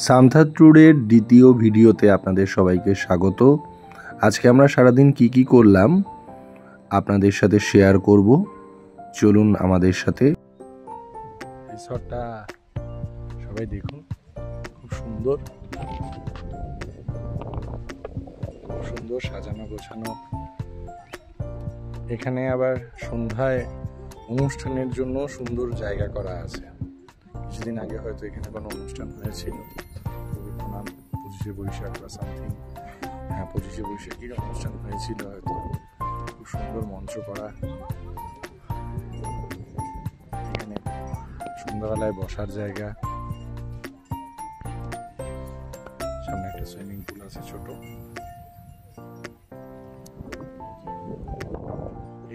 সামথার ট্যুরের দ্বিতীয় ভিডিওতে আপনাদের সবাইকে স্বাগত। আজকে আমরা সারাদিন কি করলাম আপনাদের সাথে শেয়ার করব। চলুন আমাদের সাথে। রিসর্টটা সবাই দেখুন, খুব সুন্দর সাজানো গোছানো। এখানে আবার সন্ধ্যায় অনুষ্ঠানের জন্য সুন্দর জায়গা করা আছে। কিছুদিন আগে হয়তো এখানে কোনো অনুষ্ঠান হয়েছিল, 25শে বৈশাখ বা সামথিং, 25শে বৈশাখের অনুষ্ঠান হয়েছিল হয়তো। খুব সুন্দর মঞ্চ করা, এখানে সন্ধ্যাবেলায় বসার জায়গা, সামনে একটা সুইমিং পুল আছে ছোট।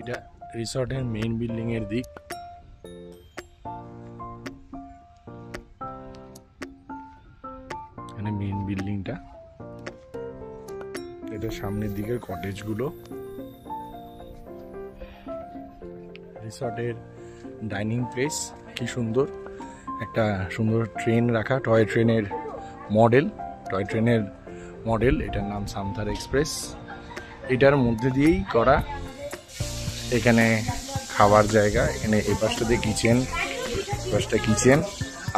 এটা রিসর্টের মেইন বিল্ডিং এর দিক। এখানে মেইন বিল্ডিংটা, এটা সামনের দিকের কটেজ গুলো। রিসর্টের ডাইনিং প্লেস কি সুন্দর, একটা সুন্দর ট্রেন রাখা, টয় ট্রেনের মডেল। এটার নাম সামথার এক্সপ্রেস। এটার মধ্যে দিয়েই করা। এখানে খাবার জায়গা, এখানে এই পাশটাতে কিচেন,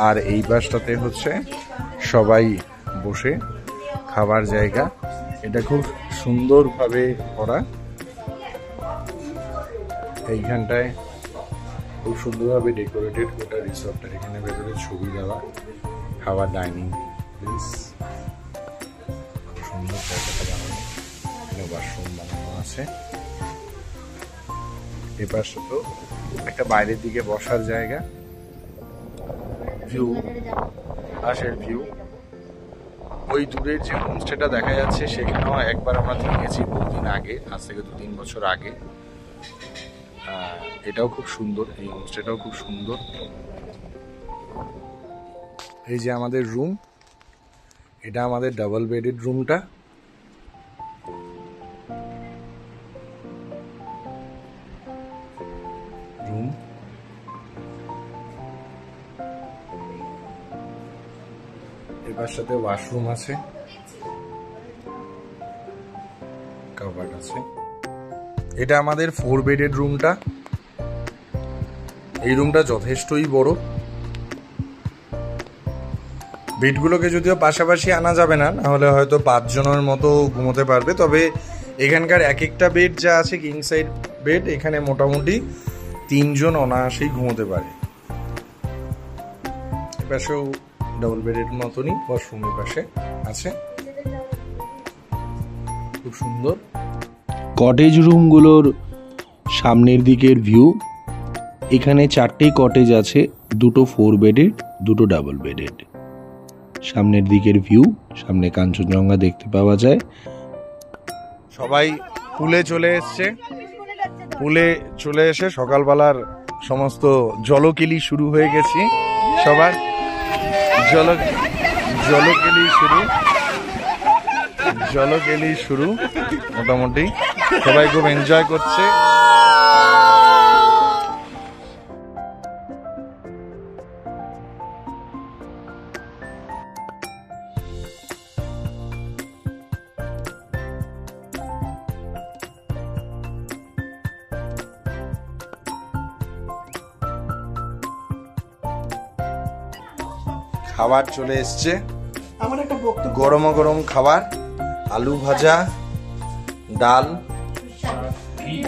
আর এই পাশটাতে হচ্ছে সবাই বসে খাবার জায়গা। এটা খুব সুন্দরভাবে করা। এইখানটায় খুব সুন্দরভাবে ডেকোরেটেড গোটা রিসর্টটা। এখানে ভেতরে ছবি দেওয়া, খাবার ডাইনিং প্লেস, সুন্দর জায়গাটা বানানো। এখানে ওয়াশরুম বানানো আছে। এপাশে তো একটা বাইরের দিকে বসার জায়গা, আশের ভিউ। ওই দূরের যে হোমস্টেটা দেখা যাচ্ছে সেখানেও একবার আমরা থেকেছি বহুদিন আগে, আজ থেকে 2-3 বছর আগে। এটাও খুব সুন্দর, এই হোমস্টেটাও খুব সুন্দর। এই যে আমাদের রুম, এটা আমাদের ডাবল বেডেড রুমটা। এবার সাথে ওয়াশরুম আছে, কাভার্ড আছে। এটা আমাদের 4 বেডেড রুমটা। এই রুমটা যথেষ্টই বড়। বেডগুলোকে যদিও পাশাপাশি আনা যাবে না, নাহলে হয়তো 5 জনের মতো ঘুমোতে পারবে। তবে এখানকার এক একটা বেড যা আছে কিং সাইড বেড, এখানে মোটামুটি 3 জন অনায়াসেই ঘুমোতে পারে। এপাশেও ডাবল বেডের মতনই ওয়াশরুমের পাশে আছে, খুব সুন্দর। কটেজ রুমগুলোর সামনের দিকের ভিউ। এখানে 4টে কটেজ আছে, 2টো 4 বেডেড, 2টো ডাবল বেডেড। সামনের দিকের ভিউ, সামনে কাঞ্চনজঙ্ঘা দেখতে পাওয়া যায়। সবাই পুলে চলে এসে সকালবেলার সমস্ত জলকেলি শুরু হয়ে গেছে। সবার জলকেলি শুরু। মোটামুটি সবাই খুব এনজয় করছে। খাবার চলে এসছে, গরম খাবার। আলু ভাজা, ডাল,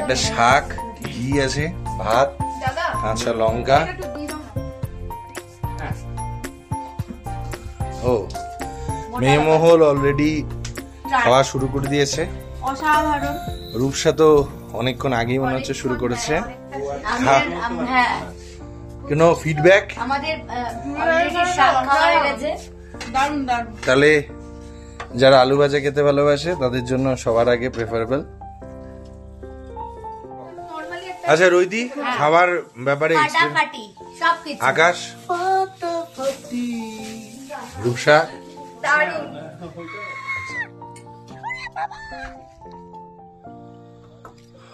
একটা শাক, ঘি আছে, ভাত, কাঁচা লঙ্কা। ও মেহমহল অলরেডি খাওয়া শুরু করে দিয়েছে। রূপসা তো অনেকক্ষণ আগেই মনে হচ্ছে শুরু করেছে। কোনো ফিডব্যাক? তাহলে যারা আলু ভাজা খেতে ভালোবাসে তাদের জন্য সবার আগে প্রেফারেবল। আচ্ছা রোহিতি, খাবার ব্যাপারে আকাশ, রূপসা,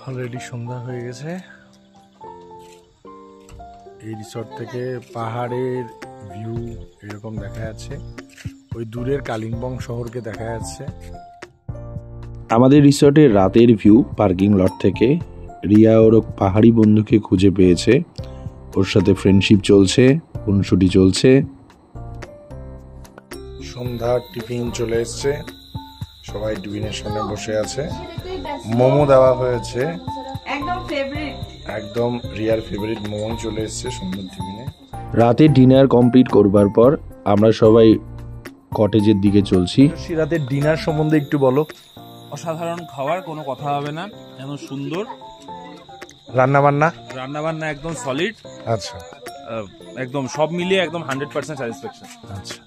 অলরেডি সন্ধ্যা হয়ে গেছে। এই রিসর্ট থেকে পাহাড়ের ভিউ এরকম দেখা যাচ্ছে। ওই দূরের কালিম্পং শহরকে দেখা যাচ্ছে। আমাদের রিসর্টের রাতের ভিউ পার্কিং লট থেকে। রিয়া ওর পাহাড়ি বন্ধুকে খুঁজে পেয়েছে, ওর সাথে ফ্রেন্ডশিপ চলছে, খুনসুটি চলছে। সন্ধ্যার টিফিন চলে এসছে, সবাই টিফিনের সামনে বসে আছে। মোমো দেওয়া হয়েছে, একদম রিয়ার ফেভারিট মোমো চলে এসছে সন্ধ্যার টিফিনে। রাতে ডিনার কমপ্লিট করবার পর আমরা সবাই কটেজের দিকে চলছি। রাতের ডিনার সম্বন্ধে একটু বলো। অসাধারণ খাবার, কোনো কথা হবে না, এত সুন্দর রান্না রান্নাবান্না, একদম সলিড। আচ্ছা, একদম সব মিলিয়ে একদম 100% স্যাটিসফ্যাকশন। আচ্ছা।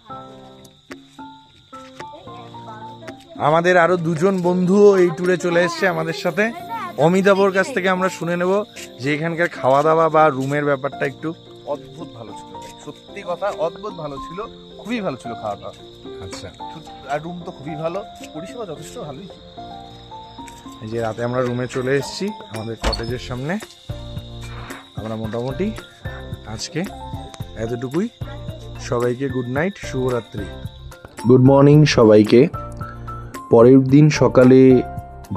আমাদের আরো দুজন বন্ধু এই ট্যুরে চলে এসছে আমাদের সাথে। অমিতাভর কাছ থেকে আমরা শুনে নেব যে এখানকার খাওয়া দাওয়া বা রুমের ব্যাপারটা একটু। অদ্ভুত ভালো ছিল, সত্যি কথা অদ্ভুত ভালো ছিল, খুবই ভালো ছিল খাওয়া দাওয়া। আচ্ছা, আর রুম তো খুবই ভালো, পরিষেবা যথেষ্ট ভালোই। এই যে রাতে আমরা রুমে চলে এসেছি আমাদের কটেজের সামনে। আমরা মোটামুটি আজকে এতটুকুই। সবাইকে গুড নাইট, শুভরাত্রি। গুড মর্নিং সবাইকে। পরের দিন সকালে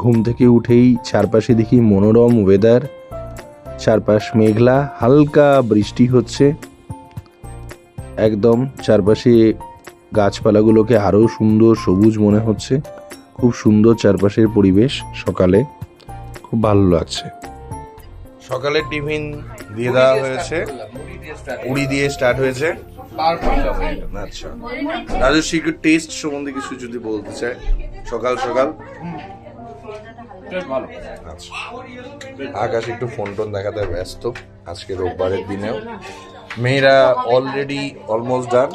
ঘুম থেকে উঠেই চারপাশে দেখি মনোরম ওয়েদার, চারপাশ মেঘলা, হালকা বৃষ্টি হচ্ছে। একদম চারপাশে গাছপালাগুলোকে আরও সুন্দর সবুজ মনে হচ্ছে। খুব সুন্দর চারপাশের পরিবেশ। সকালে খুব ভালো লাগছে। সকালের টিফিন দিয়ে দেওয়া হয়েছে, পুরি দিয়ে স্টার্ট হয়েছে। আচ্ছা, রাজস্বী একটু টেস্ট সম্বন্ধে কিছু যদি বলতে চাই সকাল সকাল। আচ্ছা, আকাশ একটু ফোন টোন দেখাতে ব্যস্ত আজকে রোববারের দিনেও। মেয়েরা অলরেডি অলমোস্ট ডান।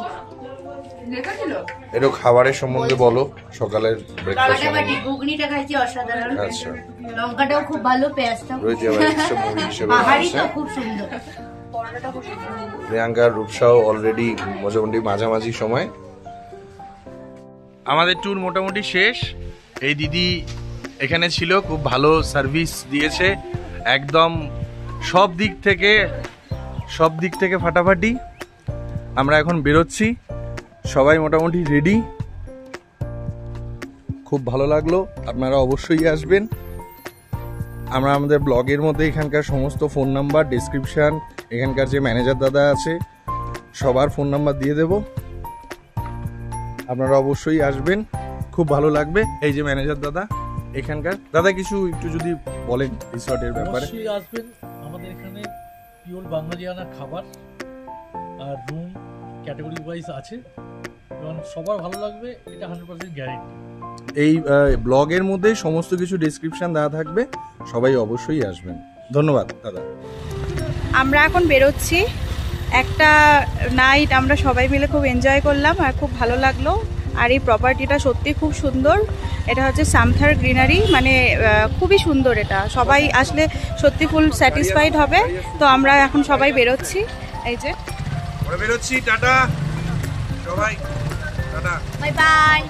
একটু খাবারের সম্বন্ধে বলো, সকালের ব্রেকফাস্ট। ঘুগনিটা খাইছি অসাধারণ। আচ্ছা, লঙ্কাটাও খুব ভালো, পেঁয়াজটা পাহাড়িটা খুব সুন্দর। প্রিয়াঙ্কা রূপসাও অলরেডি মোটামুটি মাঝামাঝি সময়। আমাদের ট্যুর মোটামুটি শেষ। এই দিদি এখানে ছিল, খুব ভালো সার্ভিস দিয়েছে, একদম সব দিক থেকে ফাটাফাটি। আমরা এখন বেরোচ্ছি, সবাই মোটামুটি রেডি। খুব ভালো লাগলো, আপনারা অবশ্যই আসবেন। আমরা আমাদের ব্লগের মধ্যে এখানকার সমস্ত ফোন নাম্বার, ডেসক্রিপশন, এখানকার যে ম্যানেজার দাদা আছে সবার ফোন নাম্বার দিয়ে দেব। আপনারা অবশ্যই আসবেন, খুব ভালো লাগবে। এই যে ম্যানেজার দাদা এখানকার, দাদা কিছু একটু যদি বলেন রিসর্টের ব্যাপারে। অবশ্যই আসবেন, আমাদের এখানে পিওর বাঙালিয়ানা খাবার আর রুম ক্যাটাগরি ওয়াইজ আছে এবং সবার ভালো লাগবে, এটা 100% গ্যারেন্টি। এই ব্লগের মধ্যে সমস্ত কিছু ডেসক্রিপশন দেওয়া থাকবে, সবাই অবশ্যই আসবেন। ধন্যবাদ দাদা। আমরা এখন বেরোচ্ছি। একটা নাইট আমরা সবাই মিলে খুব এনজয় করলাম আর খুব ভালো লাগলো। আর এই প্রপার্টিটা সত্যি খুব সুন্দর। এটা হচ্ছে সামথার গ্রিনারি, মানে খুবই সুন্দর। এটা সবাই আসলে সত্যি ফুল স্যাটিসফাইড হবে। তো আমরা এখন সবাই বেরোচ্ছি, এই যে বেরোচ্ছি। টাটা সবাই, টাটা, বাই বাই।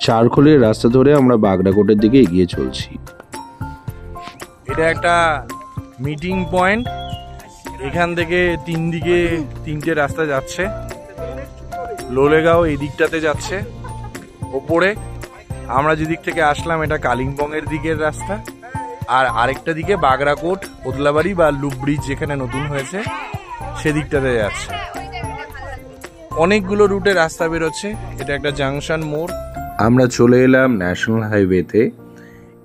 চারখোলের রাস্তা ধরে আমরা বাগড়াকোটের দিকে এগিয়ে চলছি। এটা একটা মিটিং পয়েন্ট। এখান থেকে তিনটে রাস্তা যাচ্ছে। লোলেগাঁও এই দিকটাতে যাচ্ছে ওপরে। আমরা যেদিক থেকে আসলাম এটা কালিম্পং এর দিকের রাস্তা, আর আরেকটা দিকে বাগড়াকোট, ওদলাবাড়ি বা লুপ ব্রিজ যেখানে নতুন হয়েছে সেদিকটাতে যাচ্ছে। অনেকগুলো রুটে রাস্তা বেরোচ্ছে। এটা একটা জাংশন মোড়। আমরা চলে এলাম ন্যাশনাল হাইওয়েতে।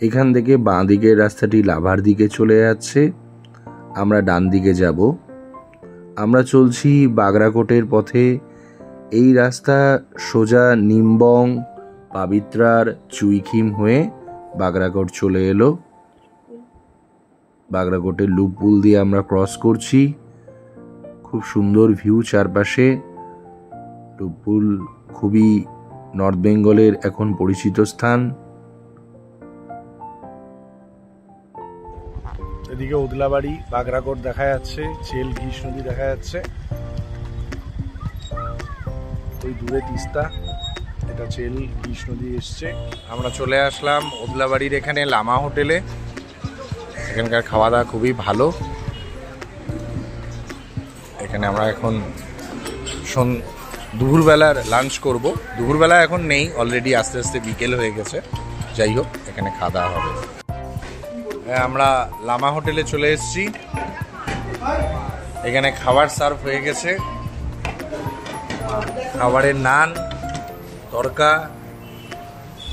এখান থেকে বাঁ দিকের রাস্তাটি লাভার দিকে চলে যাচ্ছে, আমরা ডান দিকে যাব। আমরা চলছি বাগড়াকোটের পথে। এই রাস্তা সোজা নিমবং, পাবিত্রার, চুইখিম হয়ে বাগড়াকোট চলে এলো। বাগড়াকোটের লুপ পুল দিয়ে আমরা ক্রস করছি। খুব সুন্দর ভিউ চারপাশে। লুপ পুল খুবই নর্থ বেঙ্গলের এখন পরিচিত স্থান। এদিকে ওদলাবাড়ি, বাগড়াকোট দেখা যাচ্ছে, চেল ঘিস নদী দেখা যাচ্ছে। ওই দূরে তিস্তা, এটা চেল ঘিস নদী এসছে। আমরা চলে আসলাম ওদলাবাড়ির এখানে লামা হোটেলে। এখানকার খাওয়া দাওয়া খুবই ভালো। এখানে আমরা এখন দুপুরবেলার লাঞ্চ করব। দুপুরবেলা এখন নেই, অলরেডি আস্তে আস্তে বিকেল হয়ে গেছে। যাই হোক, এখানে খাওয়া দাওয়া হবে। আমরা লামা হোটেলে চলে এসেছি। এখানে খাবার সার্ভ হয়ে গেছে। খাবারের নান, তড়কা,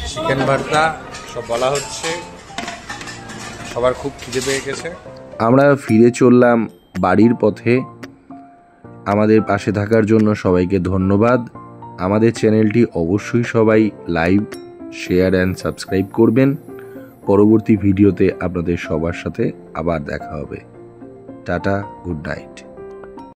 চিকেন ভর্তা সব বলা হচ্ছে। সবার খুব খিদে পেয়ে গেছে। আমরা ফিরে চললাম বাড়ির পথে। আমাদের পাশে থাকার জন্য সবাইকে ধন্যবাদ। আমাদের চ্যানেলটি অবশ্যই সবাই লাইক, শেয়ার অ্যান্ড সাবস্ক্রাইব করবেন। পরবর্তী ভিডিওতে আপনাদের সবার সাথে আবার দেখা হবে। Tata, good night.